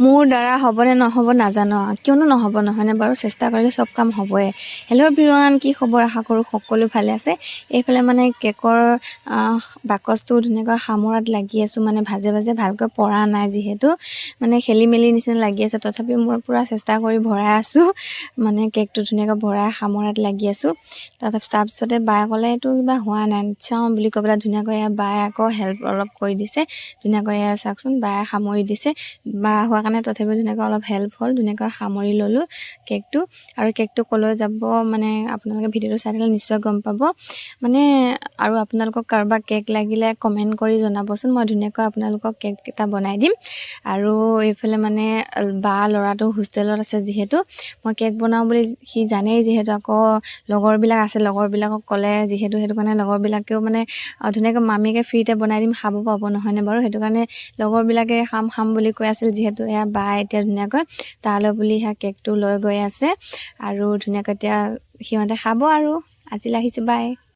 মোৰ দ্বাৰা হ'বনে নহ'ব নাজানো, কিয়নো নহ'ব নহয়নে বাৰু, চেষ্টা কৰিলে চব কাম হ'বই। হেল্ল' এভৰিৱান, কি খবৰ? আশা কৰোঁ সকলো ভালে আছে। এইফালে মানে কেকৰ বাকচটো ধুনীয়াকৈ সামৰাত লাগি আছোঁ, মানে ভাজে ভালকৈ পৰা নাই, যিহেতু মানে খেলি মেলি নিচিনা লাগি আছে। তথাপিও মই পূৰা চেষ্টা কৰি ভৰাই আছোঁ, মানে কেকটো ধুনীয়াকৈ ভৰাই সামৰাত লাগি আছোঁ। তাৰপিছতে বায়ে ক'লে এইটো কিবা হোৱা নাই, চাওঁ বুলি কৈ পেলাই ধুনীয়াকৈ বায়ে আকৌ হেল্প অলপ কৰি দিছে। ধুনীয়াকৈ চাওকচোন, বায়ে সামৰি দিছে। বা হোৱাৰ কাৰণে তথাপিও ধুনীয়াকৈ অলপ হেল্প হ'ল, ধুনীয়াকৈ সামৰি ল'লোঁ কেকটো। আৰু কেকটো ক'লৈ যাব মানে আপোনালোকে ভিডিঅ'টো চাই থাকিলে নিশ্চয় গম পাব। মানে আৰু আপোনালোকক কাৰোবাক কেক লাগিলে কমেণ্ট কৰি জনাবচোন, মই ধুনীয়াকৈ আপোনালোকক কেক এটা বনাই দিম। আৰু এইফালে মানে বা ল'ৰাটো হোষ্টেলত আছে, যিহেতু মই কেক বনাওঁ বুলি সি জানেই, যিহেতু আকৌ লগৰবিলাক আছে, লগৰবিলাকক ক'লে যিহেতু, সেইটো কাৰণে লগৰবিলাকেও মানে ধুনীয়াকৈ মামীকে ফ্ৰীতে বনাই দিম, খাব পাব নহয়নে বাৰু। সেইটো কাৰণে লগৰবিলাকে খাম বুলি কৈ আছিল, যিহেতু এয়া বা এতিয়া ধুনীয়াকৈ তালৈ বুলি সেয়া কেকটো লৈ গৈ আছে। আৰু ধুনীয়াকৈ এতিয়া সিহঁতে খাব। আৰু আজিলৈ আহিছোঁ, বাই।